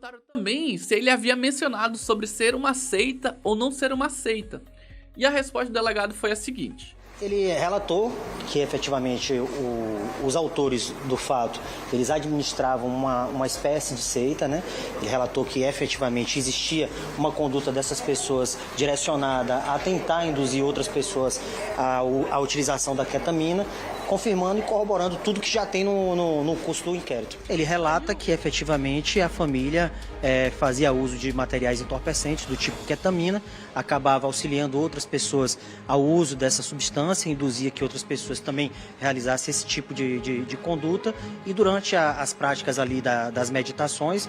perguntaram também se ele havia mencionado sobre ser uma seita ou não ser uma seita. E a resposta do delegado foi a seguinte: ele relatou que efetivamente os autores do fato, eles administravam uma espécie de seita, né? Ele relatou que efetivamente existia uma conduta dessas pessoas direcionada a tentar induzir outras pessoas à utilização da ketamina, confirmando e corroborando tudo que já tem no curso do inquérito. Ele relata que efetivamente a família fazia uso de materiais entorpecentes do tipo ketamina, acabava auxiliando outras pessoas ao uso dessa substância, induzia que outras pessoas também realizassem esse tipo de conduta, e durante as práticas ali das meditações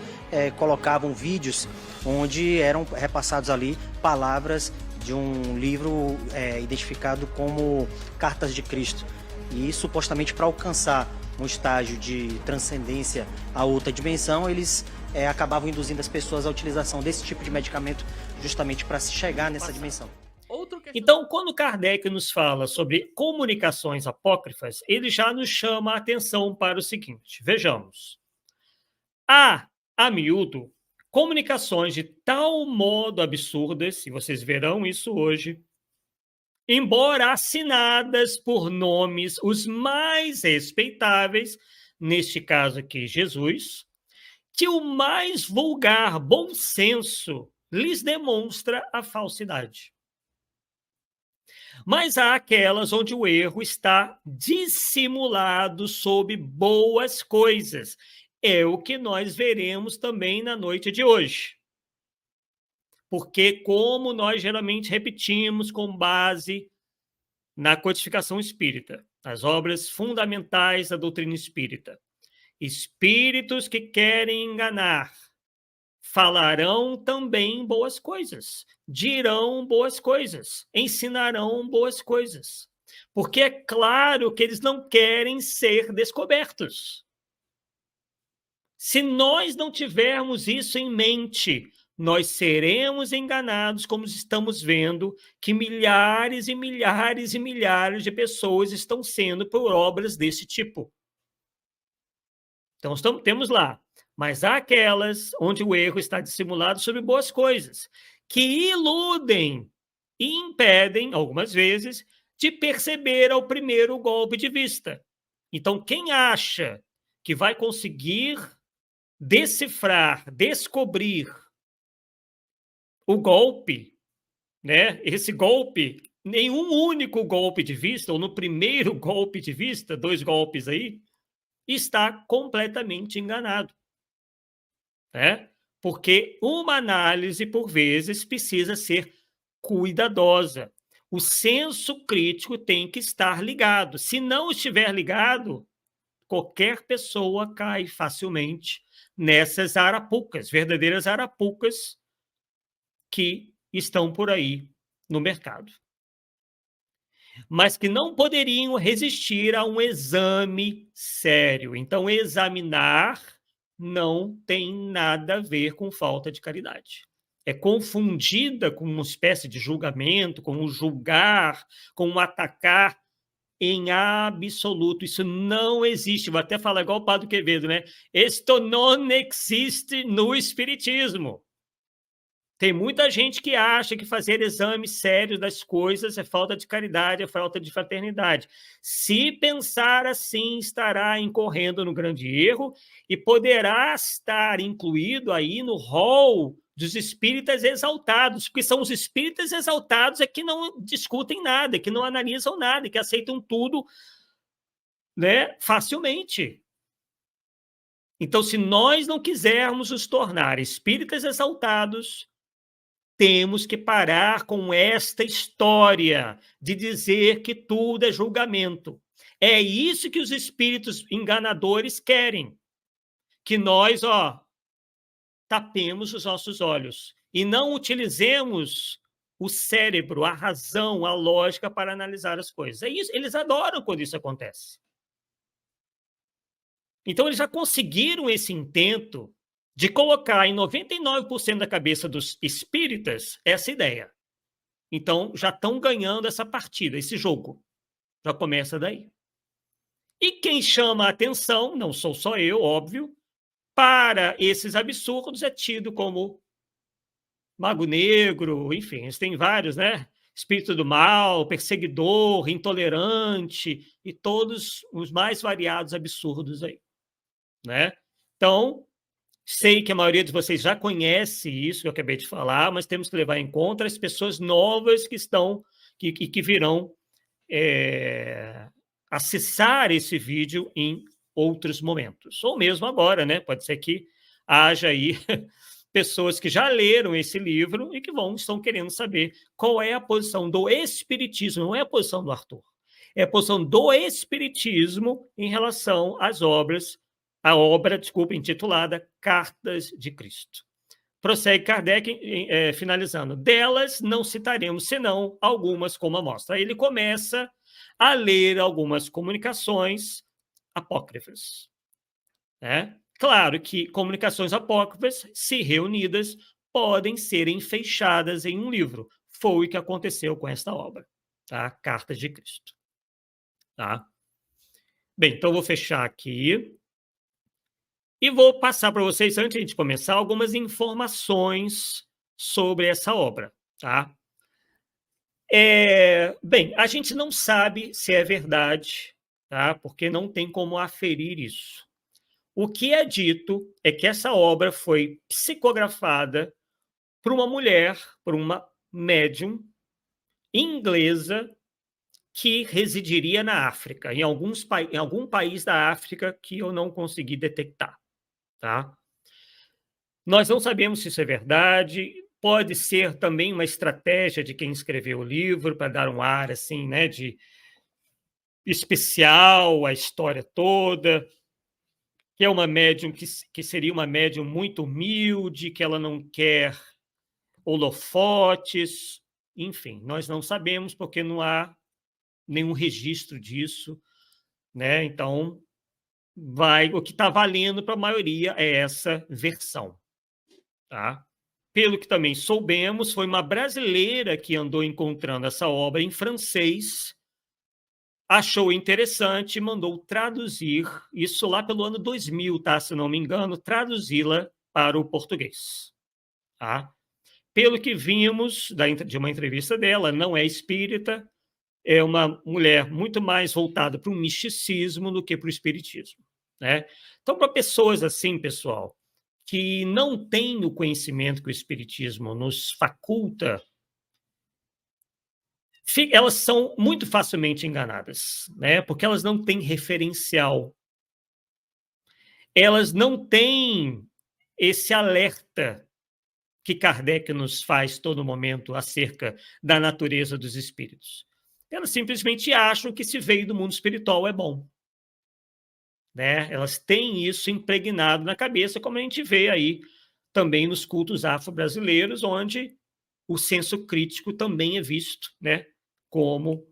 colocavam vídeos onde eram repassados ali palavras de um livro identificado como Cartas de Cristo. E supostamente para alcançar um estágio de transcendência a outra dimensão, eles acabavam induzindo as pessoas à utilização desse tipo de medicamento justamente para se chegar nessa dimensão. Então, quando Kardec nos fala sobre comunicações apócrifas, ele já nos chama a atenção para o seguinte: vejamos. Há, a miúdo, comunicações de tal modo absurdas, e vocês verão isso hoje, embora assinadas por nomes os mais respeitáveis, neste caso aqui Jesus, que o mais vulgar bom senso lhes demonstra a falsidade. Mas há aquelas onde o erro está dissimulado sob boas coisas. É o que nós veremos também na noite de hoje. Porque, como nós geralmente repetimos com base na codificação espírita, as obras fundamentais da doutrina espírita, espíritos que querem enganar falarão também boas coisas, dirão boas coisas, ensinarão boas coisas, porque é claro que eles não querem ser descobertos. Se nós não tivermos isso em mente, nós seremos enganados, como estamos vendo que milhares e milhares e milhares de pessoas estão sendo por obras desse tipo. Então, temos lá, mas há aquelas onde o erro está dissimulado sobre boas coisas, que iludem e impedem, algumas vezes, de perceber ao primeiro golpe de vista. Então, quem acha que vai conseguir decifrar, descobrir o golpe, né? Esse golpe, nenhum único golpe de vista, ou no primeiro golpe de vista, 2 golpes aí, está completamente enganado. Né? Porque uma análise, por vezes, precisa ser cuidadosa. O senso crítico tem que estar ligado. Se não estiver ligado, qualquer pessoa cai facilmente nessas arapucas, verdadeiras arapucas que estão por aí no mercado. Mas que não poderiam resistir a um exame sério. Então, examinar não tem nada a ver com falta de caridade. É confundida com uma espécie de julgamento, com um julgar, com um atacar. Em absoluto, isso não existe. Vou até falar igual o Padre Quevedo, né? Isto não existe no Espiritismo. Tem muita gente que acha que fazer exames sérios das coisas é falta de caridade, é falta de fraternidade. Se pensar assim, estará incorrendo no grande erro e poderá estar incluído aí no rol dos espíritas exaltados, porque são os espíritas exaltados que não discutem nada, que não analisam nada, que aceitam tudo, né, facilmente. Então, se nós não quisermos nos tornar espíritas exaltados, temos que parar com esta história de dizer que tudo é julgamento. É isso que os espíritos enganadores querem. Que nós, tapemos os nossos olhos e não utilizemos o cérebro, a razão, a lógica para analisar as coisas. É isso. Eles adoram quando isso acontece. Então, eles já conseguiram esse intento de colocar em 99% da cabeça dos espíritas essa ideia. Então, já estão ganhando essa partida, esse jogo. Já começa daí. E quem chama a atenção, não sou só eu, óbvio, para esses absurdos é tido como mago negro, enfim, eles têm vários, né? Espírito do mal, perseguidor, intolerante e todos os mais variados absurdos aí, né? Então, sei que a maioria de vocês já conhece isso que eu acabei de falar, mas temos que levar em conta as pessoas novas que virão acessar esse vídeo em outros momentos, ou mesmo agora, né? Pode ser que haja aí pessoas que já leram esse livro e que estão querendo saber qual é a posição do Espiritismo, não é a posição do Arthur, é a posição do Espiritismo em relação às obras, intitulada Cartas de Cristo. Prossegue Kardec, finalizando. Delas não citaremos senão algumas como amostra. Aí ele começa a ler algumas comunicações apócrifas, né? Claro que comunicações apócrifas, se reunidas, podem ser enfeixadas em um livro. Foi o que aconteceu com esta obra, tá? Cartas de Cristo. Tá? Bem, então eu vou fechar aqui e vou passar para vocês, antes de a gente começar, algumas informações sobre essa obra. Tá? Bem, a gente não sabe se é verdade, tá? Porque não tem como aferir isso. O que é dito é que essa obra foi psicografada por uma mulher, por uma médium inglesa que residiria na África, em algum país da África que eu não consegui detectar. Tá? Nós não sabemos se isso é verdade, pode ser também uma estratégia de quem escreveu o livro para dar um ar assim, né, de especial à história toda, que é uma médium que seria uma médium muito humilde, que ela não quer holofotes, enfim, nós não sabemos porque não há nenhum registro disso, né? Então, o que está valendo para a maioria é essa versão. Tá? Pelo que também soubemos, foi uma brasileira que andou encontrando essa obra em francês, achou interessante e mandou traduzir, isso lá pelo ano 2000, tá? Se não me engano, traduzi-la para o português. Tá? Pelo que vimos de uma entrevista dela, não é espírita, é uma mulher muito mais voltada para o misticismo do que para o espiritismo. Né? Então, para pessoas assim, pessoal, que não têm o conhecimento que o espiritismo nos faculta, elas são muito facilmente enganadas, né? Porque elas não têm referencial. Elas não têm esse alerta que Kardec nos faz todo momento acerca da natureza dos espíritos. Elas simplesmente acham que se veio do mundo espiritual é bom. Né? Elas têm isso impregnado na cabeça, como a gente vê aí também nos cultos afro-brasileiros, onde o senso crítico também é visto, né? Como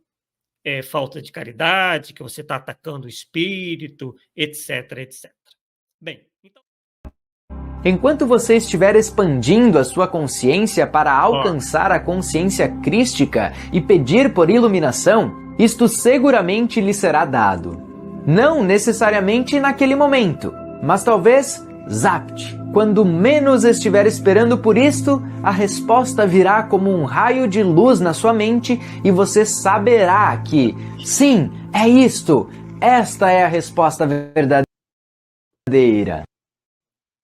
falta de caridade, que você está atacando o espírito, etc, etc. Bem, então... Enquanto você estiver expandindo a sua consciência para alcançar a consciência crística e pedir por iluminação, isto seguramente lhe será dado. Não necessariamente naquele momento, mas talvez zapt. Quando menos estiver esperando por isto, a resposta virá como um raio de luz na sua mente e você saberá que, sim, é isto, esta é a resposta verdadeira.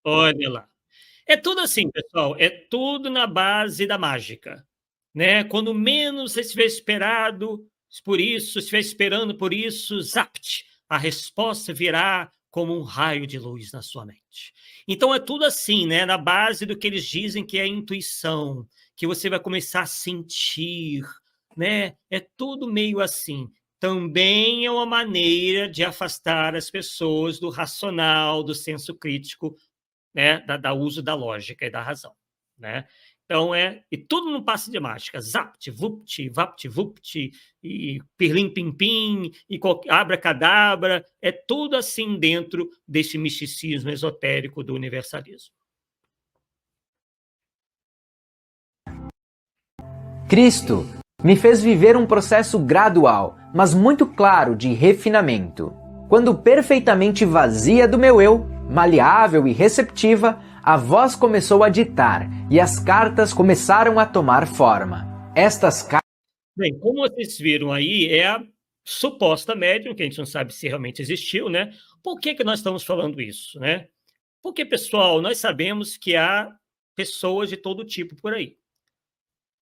Olha lá. É tudo assim, pessoal, é tudo na base da mágica. Né? Quando menos você estiver esperando por isso, zapt. A resposta virá como um raio de luz na sua mente. Então é tudo assim, né? Na base do que eles dizem que é a intuição, que você vai começar a sentir, né? É tudo meio assim. Também é uma maneira de afastar as pessoas do racional, do senso crítico, né? Da uso da lógica e da razão, né? Então e tudo no passe de mágica, zapt, vupt, vapt, vupt, e pirlim pim pim, e abracadabra, é tudo assim dentro desse misticismo esotérico do universalismo. Cristo me fez viver um processo gradual, mas muito claro de refinamento. Quando perfeitamente vazia do meu eu, maleável e receptiva, a voz começou a ditar e as cartas começaram a tomar forma. Estas cartas... Bem, como vocês viram aí, é a suposta médium, que a gente não sabe se realmente existiu, né? Por que nós estamos falando isso, né? Porque, pessoal, nós sabemos que há pessoas de todo tipo por aí,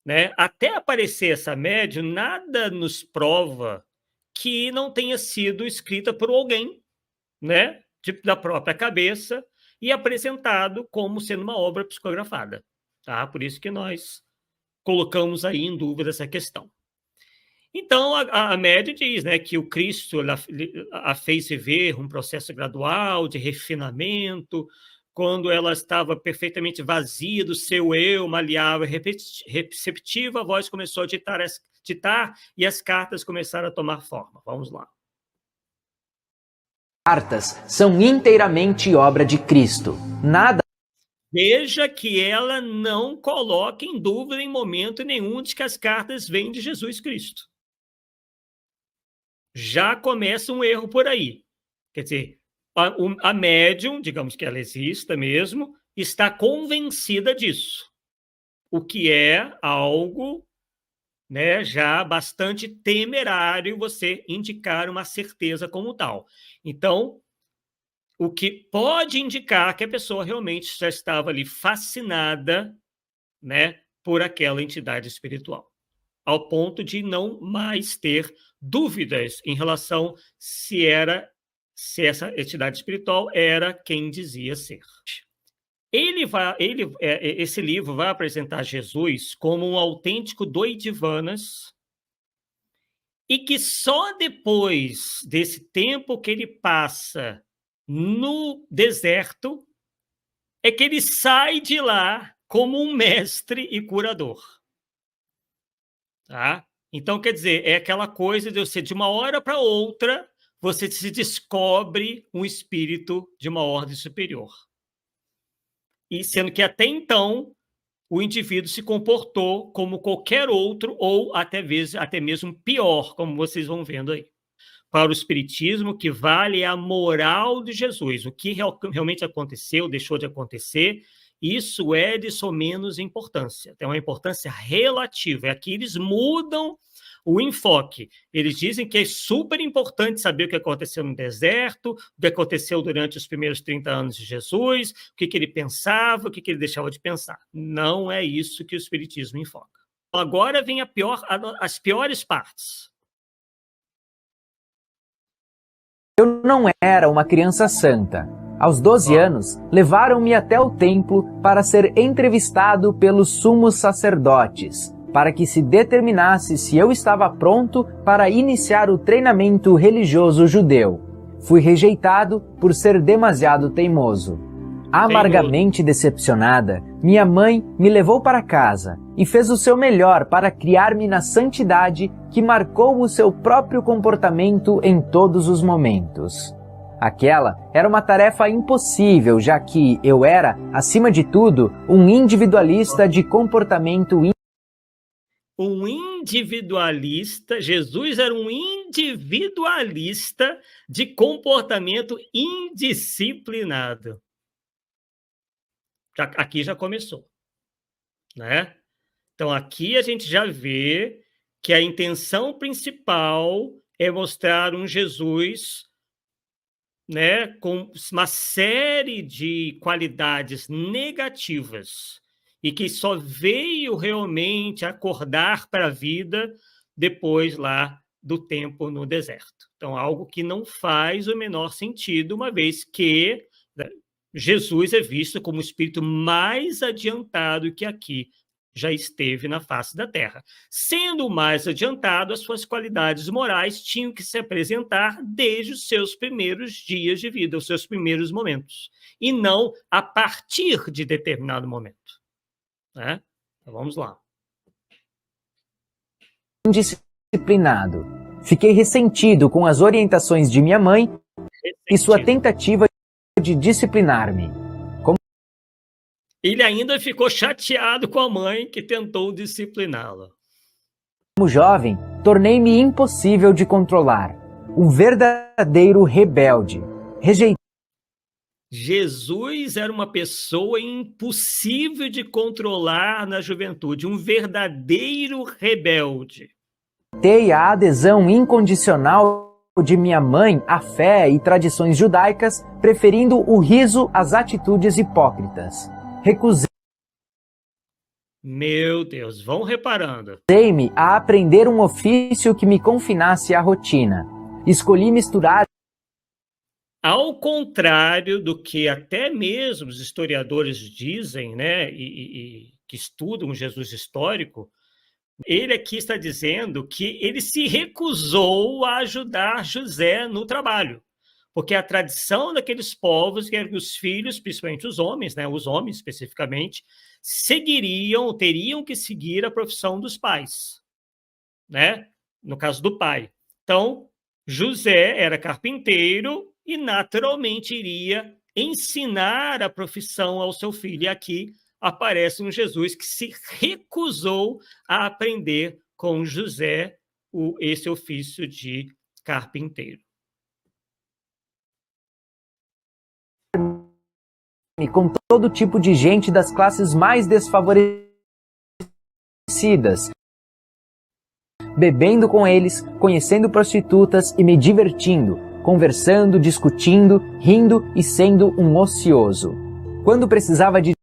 né? Até aparecer essa médium, nada nos prova que não tenha sido escrita por alguém, né? Da própria cabeça e apresentado como sendo uma obra psicografada, tá? Por isso que nós colocamos aí em dúvida essa questão. Então, a média diz, né, que o Cristo a fez viver um processo gradual de refinamento, quando ela estava perfeitamente vazia do seu eu, maleável e receptiva, a voz começou a ditar e as cartas começaram a tomar forma. Vamos lá. Cartas são inteiramente obra de Cristo. Nada... Veja que ela não coloca em dúvida em momento nenhum de que as cartas vêm de Jesus Cristo. Já começa um erro por aí. Quer dizer, a médium, digamos que ela exista mesmo, está convencida disso. O que é algo, né, já bastante temerário você indicar uma certeza como tal. Então, o que pode indicar que a pessoa realmente já estava ali fascinada, né, por aquela entidade espiritual, ao ponto de não mais ter dúvidas em relação se essa entidade espiritual era quem dizia ser. Esse livro vai apresentar Jesus como um autêntico doidivanas e que só depois desse tempo que ele passa no deserto é que ele sai de lá como um mestre e curador. Tá? Então, quer dizer, é aquela coisa de você, de uma hora para outra, você se descobre um espírito de uma ordem superior. E sendo que até então o indivíduo se comportou como qualquer outro, ou até mesmo pior, como vocês vão vendo aí. Para o espiritismo, o que vale é a moral de Jesus. O que realmente aconteceu, deixou de acontecer, isso é de somenos importância. Tem uma importância relativa. É aqui eles mudam o enfoque. Eles dizem que é super importante saber o que aconteceu no deserto, o que aconteceu durante os primeiros 30 anos de Jesus, o que ele pensava, o que ele deixava de pensar. Não é isso que o espiritismo enfoca. Agora vem as piores partes. Eu não era uma criança santa. Aos 12 anos, levaram-me até o templo para ser entrevistado pelos sumos sacerdotes, para que se determinasse se eu estava pronto para iniciar o treinamento religioso judeu. Fui rejeitado por ser demasiado teimoso. Amargamente decepcionada, minha mãe me levou para casa e fez o seu melhor para criar-me na santidade que marcou o seu próprio comportamento em todos os momentos. Aquela era uma tarefa impossível, já que eu era, acima de tudo, um individualista de comportamento Jesus era um individualista de comportamento indisciplinado. Aqui já começou, né? Então, aqui a gente já vê que a intenção principal é mostrar um Jesus, né, com uma série de qualidades negativas e que só veio realmente acordar para a vida depois lá do tempo no deserto. Então, algo que não faz o menor sentido, uma vez que Jesus é visto como o espírito mais adiantado que aqui já esteve na face da Terra. Sendo o mais adiantado, as suas qualidades morais tinham que se apresentar desde os seus primeiros dias de vida, os seus primeiros momentos, e não a partir de determinado momento. Né? Então, vamos lá. Indisciplinado. Fiquei ressentido com as orientações de minha mãe e sua tentativa de disciplinar-me. Ele ainda ficou chateado com a mãe que tentou discipliná-lo. Como jovem, tornei-me impossível de controlar. Um verdadeiro rebelde. Jesus era uma pessoa impossível de controlar na juventude, um verdadeiro rebelde. Tei a adesão incondicional de minha mãe à fé e tradições judaicas, preferindo o riso às atitudes hipócritas. Meu Deus, vão reparando. Recusei-me a aprender um ofício que me confinasse à rotina. Escolhi misturar. Ao contrário do que até mesmo os historiadores dizem, né, e que estudam Jesus histórico, ele aqui está dizendo que ele se recusou a ajudar José no trabalho, porque a tradição daqueles povos era que os filhos, principalmente os homens, né, os homens especificamente, teriam que seguir a profissão dos pais, né? No caso do pai. Então, José era carpinteiro e naturalmente iria ensinar a profissão ao seu filho. E aqui aparece um Jesus que se recusou a aprender com José esse ofício de carpinteiro. Com todo tipo de gente das classes mais desfavorecidas, bebendo com eles, conhecendo prostitutas e me divertindo, conversando, discutindo, rindo e sendo um ocioso. Quando precisava de...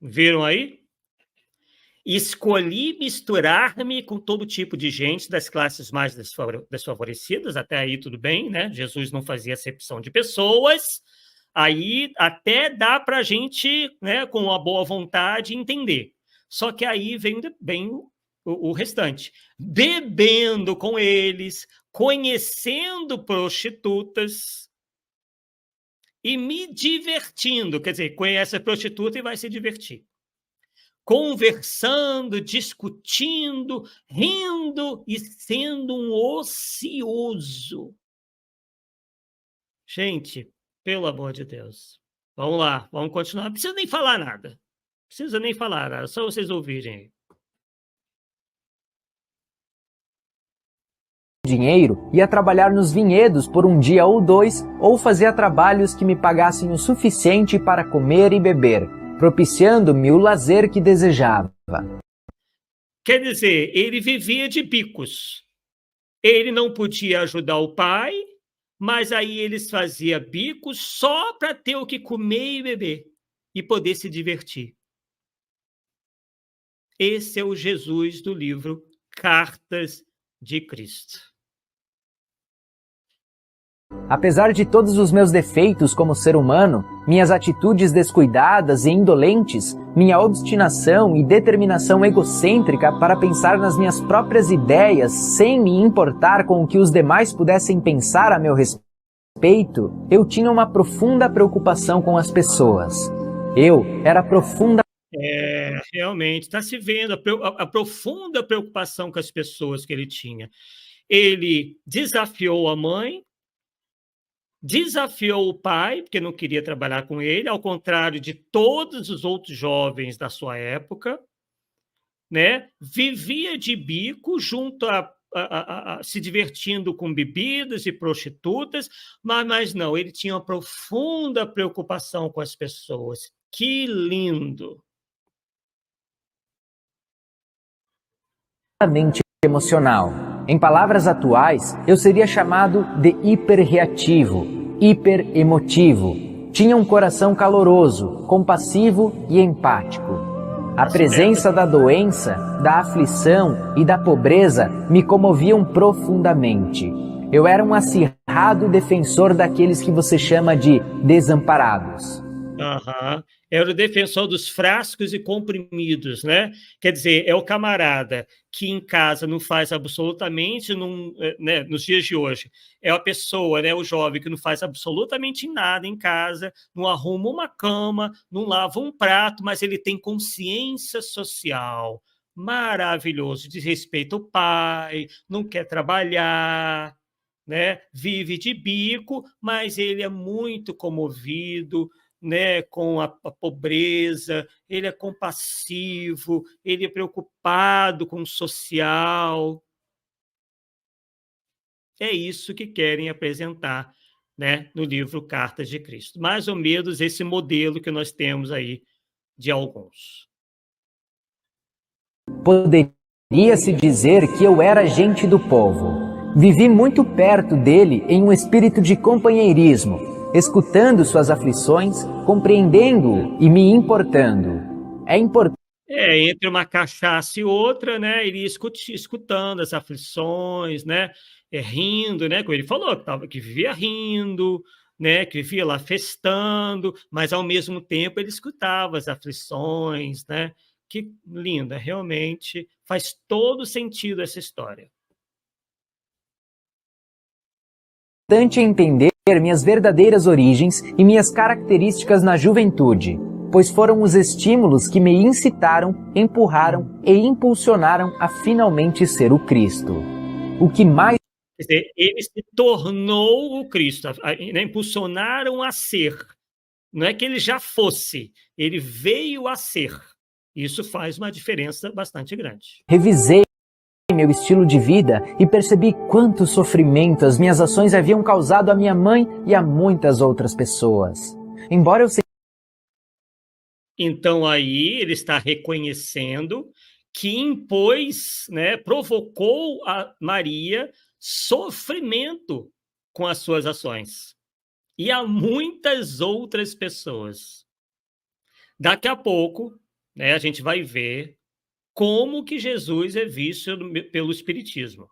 Viram aí? Escolhi misturar-me com todo tipo de gente das classes mais desfavorecidas, até aí tudo bem, né? Jesus não fazia acepção de pessoas, aí até dá para a gente, né, com uma boa vontade, entender. Só que aí vem bem o restante. Bebendo com eles, conhecendo prostitutas e me divertindo. Quer dizer, conhece a prostituta e vai se divertir. Conversando, discutindo, rindo e sendo um ocioso. Gente, pelo amor de Deus. Vamos lá, vamos continuar. Não precisa nem falar nada. Não precisa nem falar nada, só vocês ouvirem aí. Dinheiro, ia trabalhar nos vinhedos por um dia ou dois, ou fazia trabalhos que me pagassem o suficiente para comer e beber, propiciando-me o lazer que desejava. Quer dizer, ele vivia de bicos. Ele não podia ajudar o pai, mas aí eles faziam bicos só para ter o que comer e beber e poder se divertir. Esse é o Jesus do livro Cartas de Cristo. Apesar de todos os meus defeitos como ser humano, minhas atitudes descuidadas e indolentes, minha obstinação e determinação egocêntrica para pensar nas minhas próprias ideias sem me importar com o que os demais pudessem pensar a meu respeito, eu tinha uma profunda preocupação com as pessoas. Eu era profunda... Realmente, está se vendo a profunda preocupação com as pessoas que ele tinha. Ele desafiou a mãe, desafiou o pai, porque não queria trabalhar com ele, ao contrário de todos os outros jovens da sua época, né? Vivia de bico junto se divertindo com bebidas e prostitutas, mas não, ele tinha uma profunda preocupação com as pessoas. Que lindo! Emocional. Em palavras atuais, eu seria chamado de hiperreativo, hiperemotivo. Tinha um coração caloroso, compassivo e empático. A presença da doença, da aflição e da pobreza me comoviam profundamente. Eu era um acirrado defensor daqueles que você chama de desamparados. Era o defensor dos frascos e comprimidos, né? Quer dizer, é o camarada que em casa não faz absolutamente, né, nos dias de hoje, é a pessoa, né, o jovem que não faz absolutamente nada em casa, não arruma uma cama, não lava um prato, mas ele tem consciência social. Maravilhoso, desrespeita o pai, não quer trabalhar, né? Vive de bico, mas ele é muito comovido, né, com a pobreza, ele é compassivo, ele é preocupado com o social. É isso que querem apresentar né, no livro Cartas de Cristo. Mais ou menos esse modelo que nós temos aí de alguns. Poderia-se dizer que eu era gente do povo. Vivi muito perto dele em um espírito de companheirismo, escutando suas aflições, compreendendo-o e me importando. É importante. Entre uma cachaça e outra, né, ele ia escutando as aflições, né, rindo, né, como ele falou, que vivia rindo, né, que vivia lá festando, mas ao mesmo tempo ele escutava as aflições, né, que linda, realmente faz todo sentido essa história. Importante entender minhas verdadeiras origens e minhas características na juventude, pois foram os estímulos que me incitaram, empurraram e impulsionaram a finalmente ser o Cristo. O que mais... Quer dizer, ele se tornou o Cristo, né? Impulsionaram a ser. Não é que ele já fosse, ele veio a ser. Isso faz uma diferença bastante grande. Revisei meu estilo de vida e percebi quanto sofrimento as minhas ações haviam causado à minha mãe e a muitas outras pessoas. Embora eu... Então aí ele está reconhecendo que impôs, né, provocou a Maria sofrimento com as suas ações. E há muitas outras pessoas. Daqui a pouco, né, a gente vai ver como que Jesus é visto pelo Espiritismo,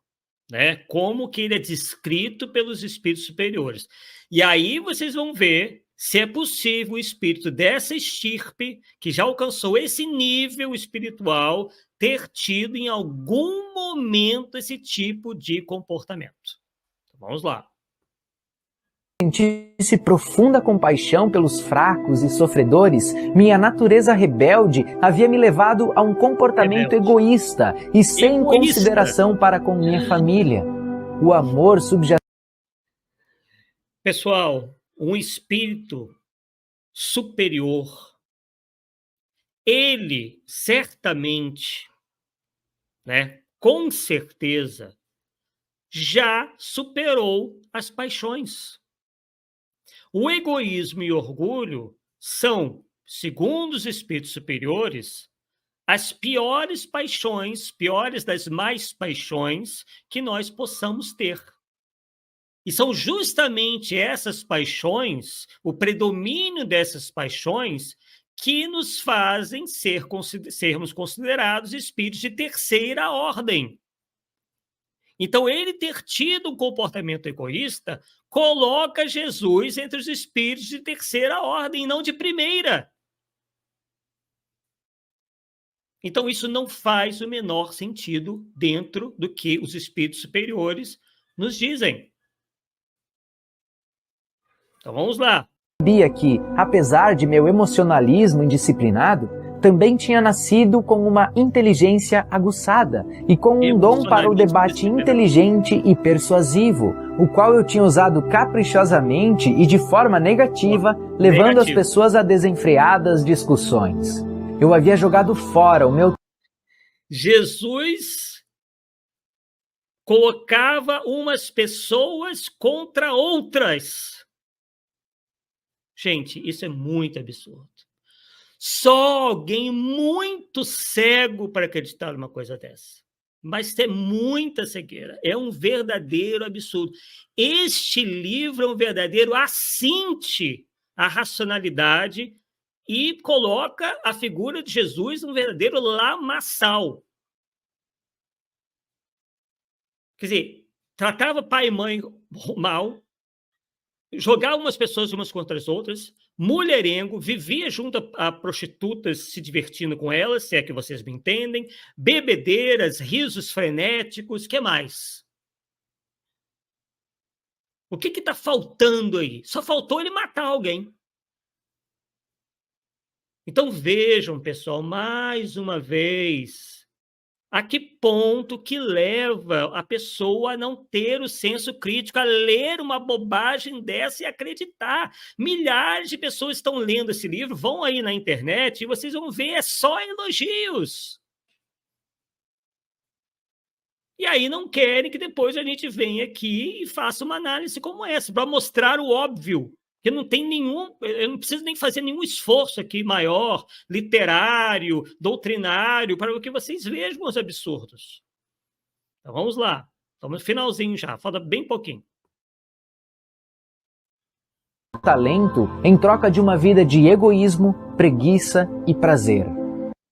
né? Como que ele é descrito pelos espíritos superiores. E aí vocês vão ver se é possível o espírito dessa estirpe, que já alcançou esse nível espiritual, ter tido em algum momento esse tipo de comportamento. Então, vamos lá. Sentisse profunda compaixão pelos fracos e sofredores, minha natureza rebelde havia me levado a um comportamento egoísta e sem consideração para com minha família. O amor subjacente... Pessoal, um espírito superior, ele certamente, né, com certeza, já superou as paixões. O egoísmo e o orgulho são, segundo os espíritos superiores, as piores paixões, piores das mais paixões que nós possamos ter. E são justamente essas paixões, o predomínio dessas paixões, que nos fazem sermos considerados espíritos de terceira ordem. Então, ele ter tido um comportamento egoísta coloca Jesus entre os espíritos de terceira ordem, não de primeira. Então, isso não faz o menor sentido dentro do que os espíritos superiores nos dizem. Então, vamos lá. Sabia que, apesar de meu emocionalismo indisciplinado, também tinha nascido com uma inteligência aguçada e com um dom para o debate inteligente e persuasivo, o qual eu tinha usado caprichosamente e de forma negativa, levando as pessoas a desenfreadas discussões. Eu havia jogado fora o meu... Jesus colocava umas pessoas contra outras. Gente, isso é muito absurdo. Só alguém muito cego para acreditar numa coisa dessa. Mas é muita cegueira. É um verdadeiro absurdo. Este livro é um verdadeiro assinte à racionalidade e coloca a figura de Jesus um verdadeiro lamaçal. Quer dizer, tratava pai e mãe mal, jogava umas pessoas umas contra as outras, mulherengo, vivia junto a prostitutas se divertindo com elas, se é que vocês me entendem, bebedeiras, risos frenéticos, que mais? O que está faltando aí? Só faltou ele matar alguém. Então vejam, pessoal, mais uma vez, a que ponto que leva a pessoa a não ter o senso crítico, a ler uma bobagem dessa e acreditar. Milhares de pessoas estão lendo esse livro, vão aí na internet e vocês vão ver, é só elogios. E aí não querem que depois a gente venha aqui e faça uma análise como essa, para mostrar o óbvio, que não tem nenhum, eu não preciso nem fazer nenhum esforço aqui maior, literário, doutrinário, para que vocês vejam os absurdos. Então vamos lá, estamos no finalzinho já, falta bem pouquinho. Talento em troca de uma vida de egoísmo, preguiça e prazer.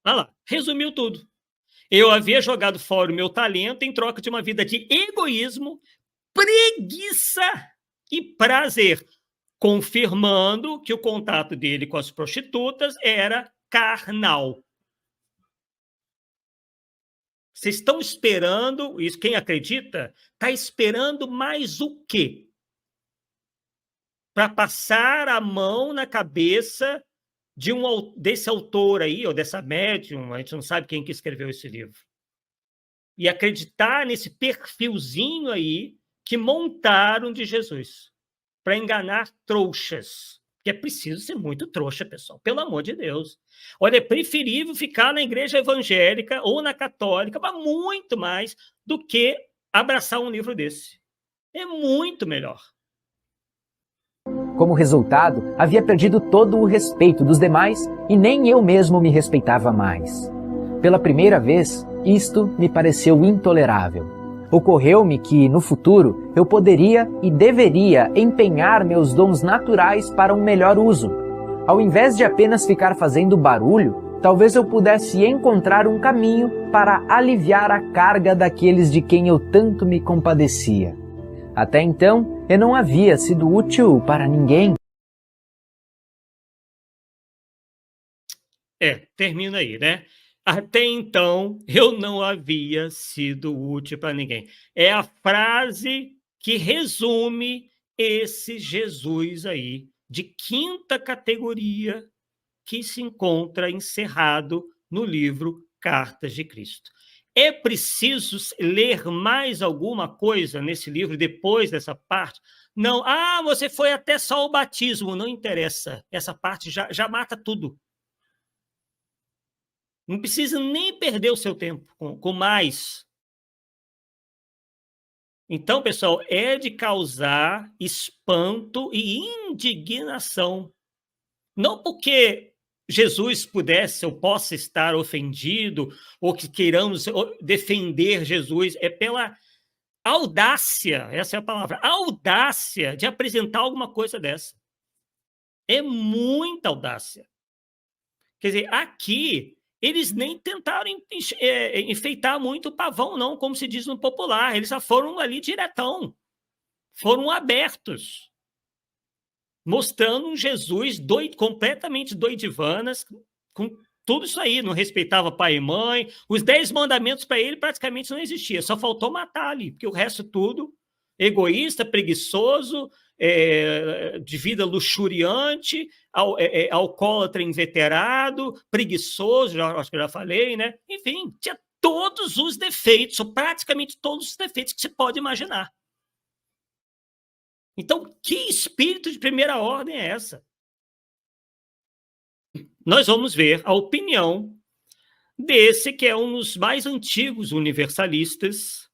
Olha lá, resumiu tudo. Eu havia jogado fora o meu talento em troca de uma vida de egoísmo, preguiça e prazer, confirmando que o contato dele com as prostitutas era carnal. Vocês estão esperando, isso quem acredita, está esperando mais o quê? Para passar a mão na cabeça desse autor aí, ou dessa médium, a gente não sabe quem que escreveu esse livro, e acreditar nesse perfilzinho aí que montaram de Jesus, para enganar trouxas, porque é preciso ser muito trouxa, pessoal, pelo amor de Deus. Olha, é preferível ficar na igreja evangélica ou na católica, mas muito mais do que abraçar um livro desse. É muito melhor. Como resultado, havia perdido todo o respeito dos demais e nem eu mesmo me respeitava mais. Pela primeira vez, isto me pareceu intolerável. Ocorreu-me que, no futuro, eu poderia e deveria empenhar meus dons naturais para um melhor uso. Ao invés de apenas ficar fazendo barulho, talvez eu pudesse encontrar um caminho para aliviar a carga daqueles de quem eu tanto me compadecia. Até então, eu não havia sido útil para ninguém. Termina aí, né? Até então, eu não havia sido útil para ninguém. É a frase que resume esse Jesus aí, de quinta categoria, que se encontra encerrado no livro Cartas de Cristo. É preciso ler mais alguma coisa nesse livro depois dessa parte? Não. Você foi até só o batismo. Não interessa. Essa parte já mata tudo. Não precisa nem perder o seu tempo com mais. Então, pessoal, é de causar espanto e indignação. Não porque Jesus pudesse ou possa estar ofendido, ou que queiramos defender Jesus, é pela audácia, essa é a palavra, audácia de apresentar alguma coisa dessa. É muita audácia. Quer dizer, aqui, eles nem tentaram enfeitar muito o pavão, não, como se diz no popular, eles já foram ali diretão, foram abertos, mostrando um Jesus completamente doidivanas, com tudo isso aí, não respeitava pai e mãe, os 10 mandamentos para ele praticamente não existia, só faltou matar ali, porque o resto tudo, egoísta, preguiçoso, de vida luxuriante, alcoólatra inveterado, preguiçoso, acho que eu já falei, né? Enfim, tinha todos os defeitos, ou praticamente todos os defeitos que se pode imaginar. Então, que espírito de primeira ordem é essa? Nós vamos ver a opinião desse que é um dos mais antigos universalistas,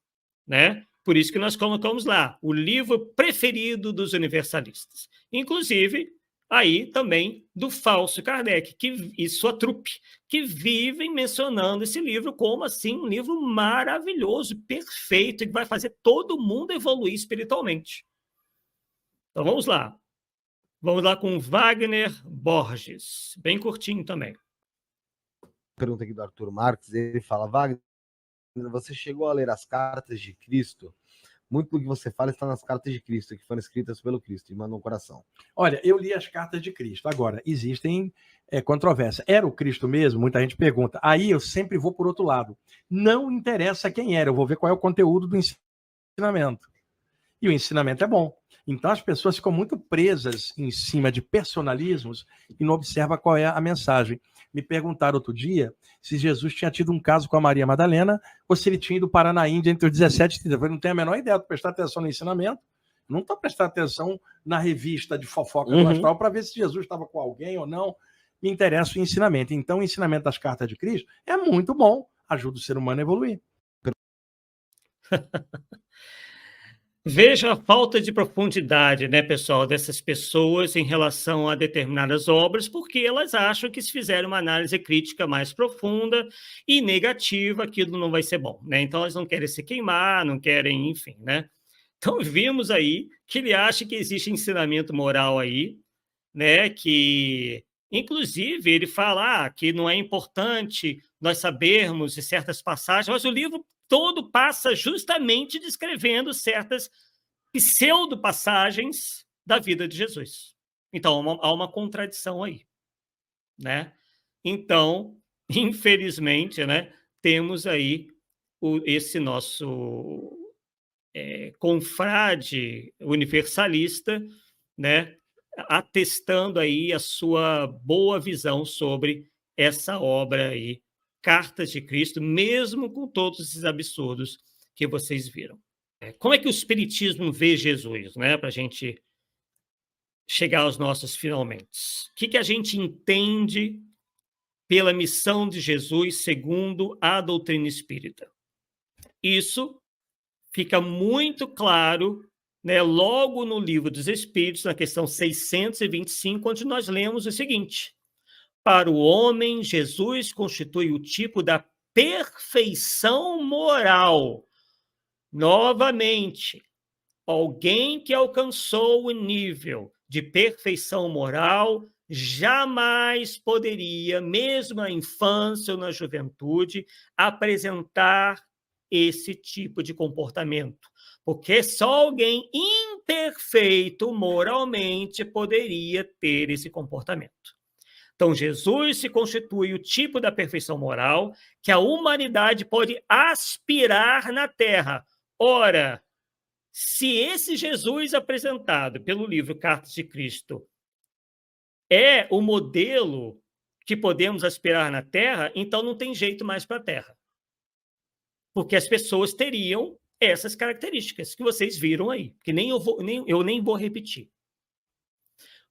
né? Por isso que nós colocamos lá, o livro preferido dos universalistas. Inclusive, aí também do falso Kardec e sua trupe, que vivem mencionando esse livro como, assim, um livro maravilhoso, perfeito, que vai fazer todo mundo evoluir espiritualmente. Então, vamos lá. Vamos lá com Wagner Borges. Bem curtinho também. Pergunta aqui do Arthur Marques. Ele fala: Wagner, você chegou a ler as cartas de Cristo? Muito do que você fala está nas cartas de Cristo, que foram escritas pelo Cristo e mandam no coração. Olha, eu li as cartas de Cristo. Agora, existem controvérsias. Era o Cristo mesmo? Muita gente pergunta. Aí eu sempre vou por outro lado. Não interessa quem era, eu vou ver qual é o conteúdo do ensinamento. E o ensinamento é bom. Então as pessoas ficam muito presas em cima de personalismos e não observam qual é a mensagem. Me perguntaram outro dia se Jesus tinha tido um caso com a Maria Madalena ou se ele tinha ido parar na Índia entre os 17 e 30. Eu não tenho a menor ideia de prestar atenção no ensinamento. Não estou prestando atenção na revista de fofoca do astral para ver se Jesus estava com alguém ou não. Me interessa o ensinamento. Então o ensinamento das cartas de Cristo é muito bom. Ajuda o ser humano a evoluir. Veja a falta de profundidade, né, pessoal, dessas pessoas em relação a determinadas obras, porque elas acham que se fizer uma análise crítica mais profunda e negativa, aquilo não vai ser bom, né? Então, elas não querem se queimar, não querem, enfim, né? Então, vimos aí que ele acha que existe ensinamento moral aí, né, que, inclusive, ele fala que não é importante nós sabermos de certas passagens, mas o livro todo passa justamente descrevendo certas pseudo-passagens da vida de Jesus. Então, há uma contradição aí, né? Então, infelizmente, né, temos aí esse nosso confrade universalista, né, atestando aí a sua boa visão sobre essa obra aí, Cartas de Cristo, mesmo com todos esses absurdos que vocês viram. Como é que o Espiritismo vê Jesus, né, para a gente chegar aos nossos finalmente? O que a gente entende pela missão de Jesus segundo a doutrina espírita? Isso fica muito claro, né, logo no Livro dos Espíritos, na questão 625, onde nós lemos o seguinte: para o homem, Jesus constitui o tipo da perfeição moral. Novamente, alguém que alcançou o nível de perfeição moral jamais poderia, mesmo na infância ou na juventude, apresentar esse tipo de comportamento, porque só alguém imperfeito moralmente poderia ter esse comportamento. Então, Jesus se constitui o tipo da perfeição moral que a humanidade pode aspirar na Terra. Ora, se esse Jesus apresentado pelo livro Cartas de Cristo é o modelo que podemos aspirar na Terra, então não tem jeito mais para a Terra. Porque as pessoas teriam essas características que vocês viram aí, que eu nem vou repetir.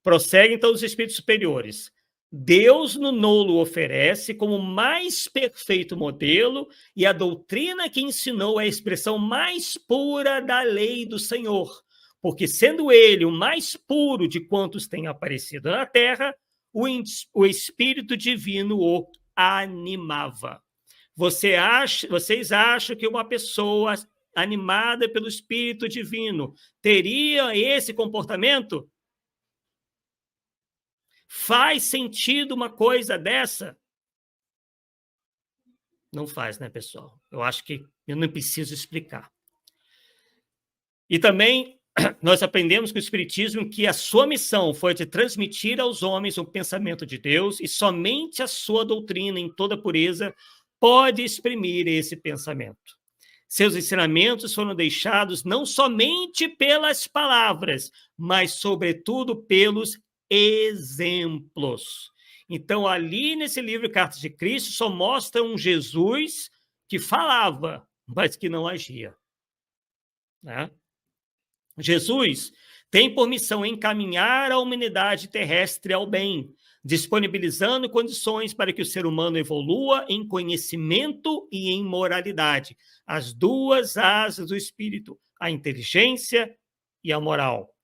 Prossegue, então, os espíritos superiores. Deus no nolo oferece como mais perfeito modelo, e a doutrina que ensinou é a expressão mais pura da lei do Senhor, porque sendo ele o mais puro de quantos têm aparecido na terra, o Espírito Divino o animava. Vocês acham que uma pessoa animada pelo Espírito Divino teria esse comportamento? Faz sentido uma coisa dessa? Não faz, né, pessoal? Eu acho que eu não preciso explicar. E também nós aprendemos com o Espiritismo que a sua missão foi de transmitir aos homens o pensamento de Deus, e somente a sua doutrina, em toda pureza, pode exprimir esse pensamento. Seus ensinamentos foram deixados não somente pelas palavras, mas, sobretudo, pelos exemplos. Então, ali nesse livro Cartas de Cristo, só mostra um Jesus que falava, mas que não agia, né? Jesus tem por missão encaminhar a humanidade terrestre ao bem, disponibilizando condições para que o ser humano evolua em conhecimento e em moralidade, as duas asas do espírito, a inteligência e a moral.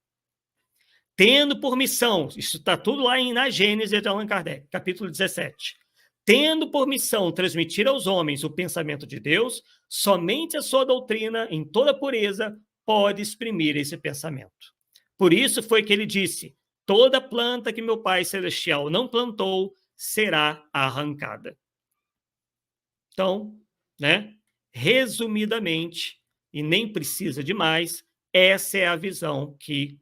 Tendo por missão, isso está tudo lá na Gênesis de Allan Kardec, capítulo 17, tendo por missão transmitir aos homens o pensamento de Deus, somente a sua doutrina, em toda pureza, pode exprimir esse pensamento. Por isso foi que ele disse: toda planta que meu Pai Celestial não plantou será arrancada. Então, né, resumidamente, e nem precisa de mais, essa é a visão que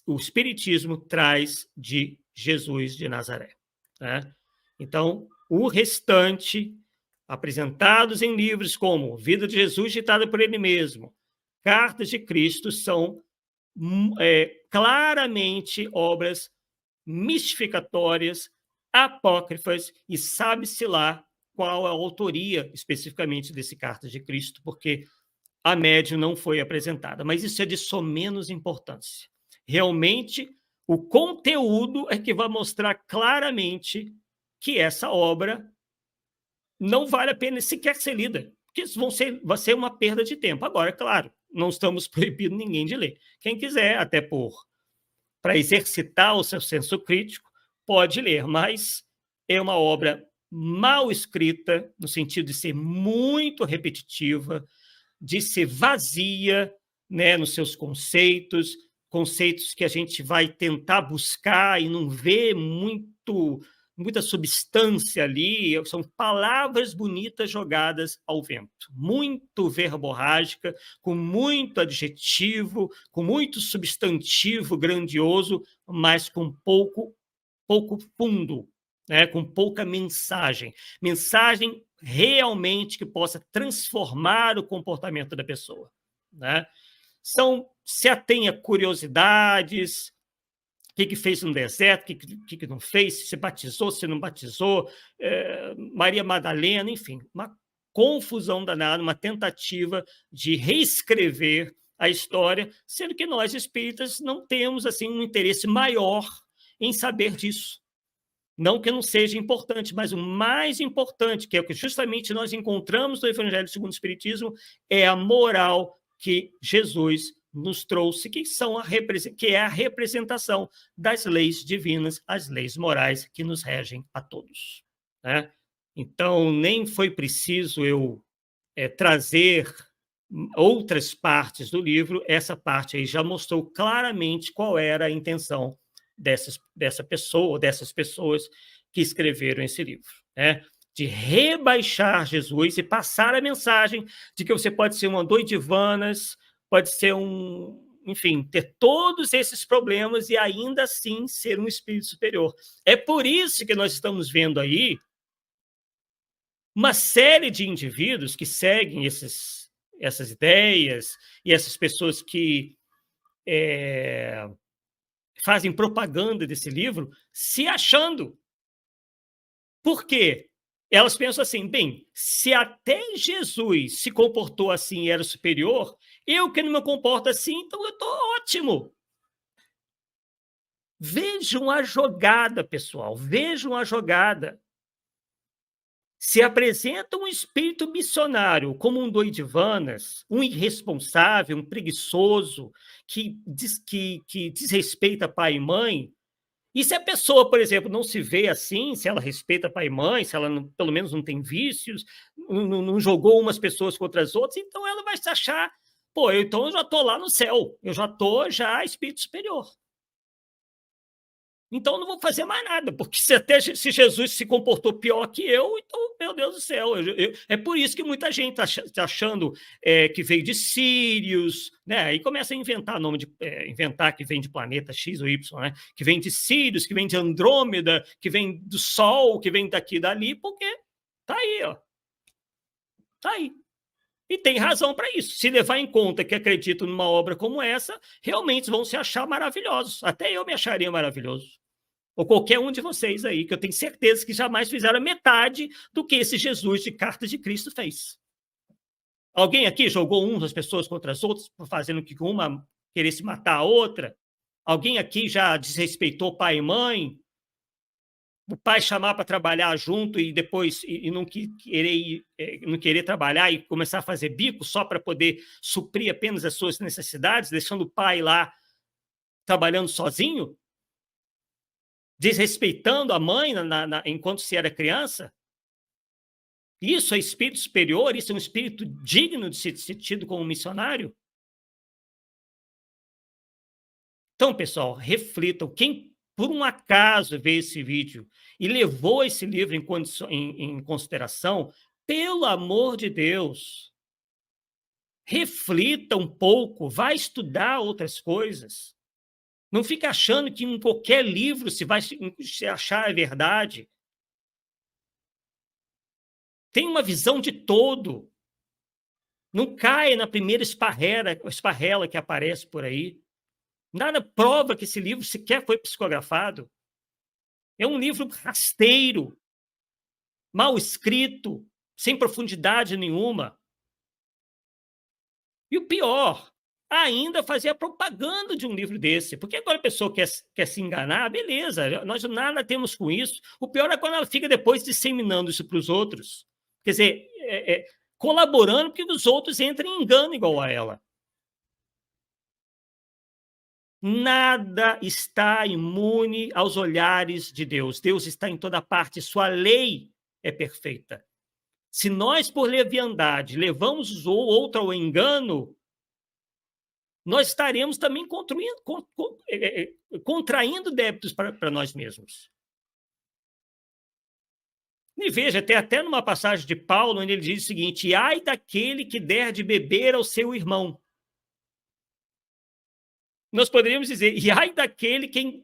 o Espiritismo traz de Jesus de Nazaré, né? Então, o restante, apresentados em livros como Vida de Jesus ditada por ele mesmo, Cartas de Cristo, são claramente obras mistificatórias, apócrifas, e sabe-se lá qual a autoria especificamente desse Cartas de Cristo, porque a médium não foi apresentada. Mas isso é de somenos importância. Realmente, o conteúdo é que vai mostrar claramente que essa obra não vale a pena sequer ser lida, porque vai ser uma perda de tempo. Agora, claro, não estamos proibindo ninguém de ler. Quem quiser, até para exercitar o seu senso crítico, pode ler, mas é uma obra mal escrita, no sentido de ser muito repetitiva, de ser vazia, né, nos seus conceitos que a gente vai tentar buscar e não vê muita substância ali, são palavras bonitas jogadas ao vento, muito verborrágica, com muito adjetivo, com muito substantivo grandioso, mas com pouco fundo, né? Com pouca mensagem realmente que possa transformar o comportamento da pessoa, né? Se atém a curiosidades, o que fez no deserto, o que não fez, se batizou, se não batizou, Maria Madalena, enfim, uma confusão danada, uma tentativa de reescrever a história, sendo que nós, espíritas, não temos assim um interesse maior em saber disso. Não que não seja importante, mas o mais importante, que é o que justamente nós encontramos no Evangelho segundo o Espiritismo, é a moral que Jesus nos trouxe, que é a representação das leis divinas, as leis morais que nos regem a todos, né? Então, nem foi preciso eu trazer outras partes do livro, essa parte aí já mostrou claramente qual era a intenção dessas pessoas que escreveram esse livro, né? De rebaixar Jesus e passar a mensagem de que você pode ser uma doidivanas, pode ser enfim, ter todos esses problemas e ainda assim ser um espírito superior. É por isso que nós estamos vendo aí uma série de indivíduos que seguem essas ideias e essas pessoas que fazem propaganda desse livro se achando. Por quê? Elas pensam assim, bem, se até Jesus se comportou assim e era superior, eu que não me comporto assim, então eu estou ótimo. Vejam a jogada, pessoal, vejam a jogada. Se apresenta um espírito missionário como um doidivanas, um irresponsável, um preguiçoso, que desrespeita pai e mãe. E se a pessoa, por exemplo, não se vê assim, se ela respeita pai e mãe, se ela pelo menos não tem vícios, não jogou umas pessoas contra as outras, então ela vai se achar, então eu já estou lá no céu, eu já estou espírito superior. Então, eu não vou fazer mais nada, porque se Jesus se comportou pior que eu, então, meu Deus do céu. É por isso que muita gente está achando que veio de Sírios, né? Aí começa a inventar inventar que vem de planeta X ou Y, né? Que vem de Sírios, que vem de Andrômeda, que vem do Sol, que vem daqui e dali, porque tá aí, ó. Tá aí. E tem razão para isso. Se levar em conta que acreditam numa obra como essa, realmente vão se achar maravilhosos. Até eu me acharia maravilhoso. Ou qualquer um de vocês aí, que eu tenho certeza que jamais fizeram metade do que esse Jesus de Cartas de Cristo fez. Alguém aqui jogou umas pessoas contra as outras, fazendo que uma queresse matar a outra? Alguém aqui já desrespeitou pai e mãe? O pai chamar para trabalhar junto e depois não querer trabalhar e começar a fazer bico só para poder suprir apenas as suas necessidades, deixando o pai lá trabalhando sozinho? Desrespeitando a mãe enquanto se era criança? Isso é espírito superior? Isso é um espírito digno de ser tido como missionário? Então, pessoal, reflitam. Quem, por um acaso, vê esse vídeo e levou esse livro em consideração, pelo amor de Deus, reflita um pouco, vai estudar outras coisas. Não fica achando que em qualquer livro se vai achar a verdade. Tem uma visão de todo. Não caia na primeira esparrela que aparece por aí. Nada prova que esse livro sequer foi psicografado. É um livro rasteiro, mal escrito, sem profundidade nenhuma. E o pior, ainda fazia propaganda de um livro desse. Porque agora a pessoa quer se enganar, beleza, nós nada temos com isso. O pior é quando ela fica depois disseminando isso para os outros. Quer dizer, colaborando para que os outros entrem em engano igual a ela. Nada está imune aos olhares de Deus. Deus está em toda parte, sua lei é perfeita. Se nós, por leviandade, levamos o outro ao engano, nós estaremos também contraindo débitos para nós mesmos. E veja, tem até numa passagem de Paulo, onde ele diz o seguinte: ai daquele que der de beber ao seu irmão. Nós poderíamos dizer, e ai daquele que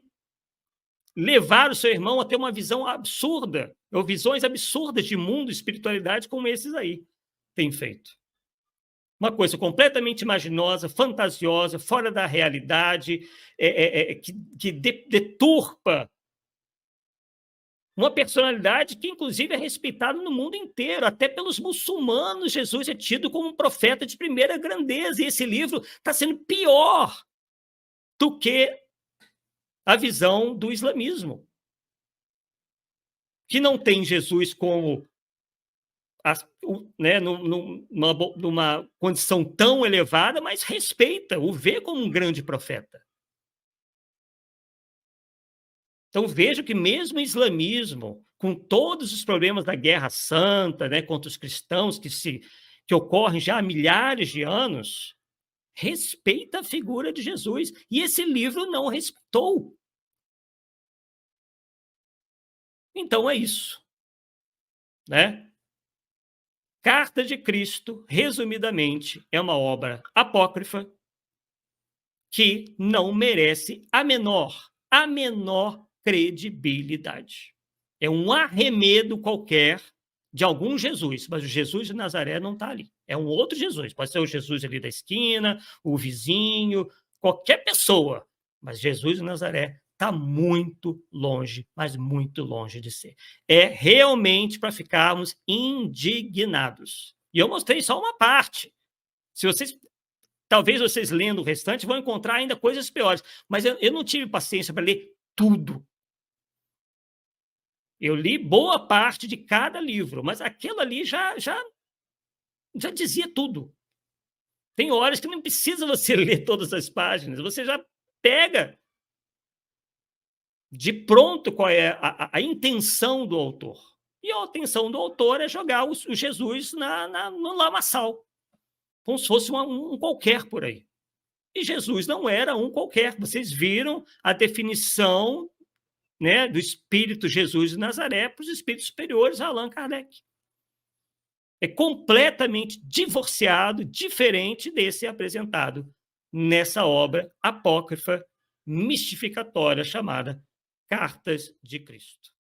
levar o seu irmão a ter uma visão absurda, ou visões absurdas de mundo e espiritualidade como esses aí têm feito. Uma coisa completamente imaginosa, fantasiosa, fora da realidade, que deturpa uma personalidade que, inclusive, é respeitada no mundo inteiro. Até pelos muçulmanos, Jesus é tido como um profeta de primeira grandeza. E esse livro está sendo pior do que a visão do islamismo, que não tem Jesus como numa condição tão elevada, mas respeita, o vê como um grande profeta. Então, vejo que mesmo o islamismo, com todos os problemas da Guerra Santa, né, contra os cristãos que ocorrem já há milhares de anos, respeita a figura de Jesus. E esse livro não respeitou. Então, é isso. Né? Carta de Cristo, resumidamente, é uma obra apócrifa que não merece a menor credibilidade. É um arremedo qualquer de algum Jesus, mas o Jesus de Nazaré não está ali. É um outro Jesus. Pode ser o Jesus ali da esquina, o vizinho, qualquer pessoa. Mas Jesus de Nazaré está muito longe, mas muito longe de ser. É realmente para ficarmos indignados. E eu mostrei só uma parte. Talvez vocês lendo o restante vão encontrar ainda coisas piores. Mas eu não tive paciência para ler tudo. Eu li boa parte de cada livro, mas aquilo ali já dizia tudo. Tem horas que não precisa você ler todas as páginas, você já pega de pronto qual é a intenção do autor. E a intenção do autor é jogar o Jesus no lamaçal, como se fosse um qualquer por aí. E Jesus não era um qualquer. Vocês viram a definição, né, do espírito Jesus de Nazaré para os espíritos superiores a Allan Kardec. É completamente divorciado, diferente desse apresentado nessa obra apócrifa, mistificatória, chamada Cartas de Cristo.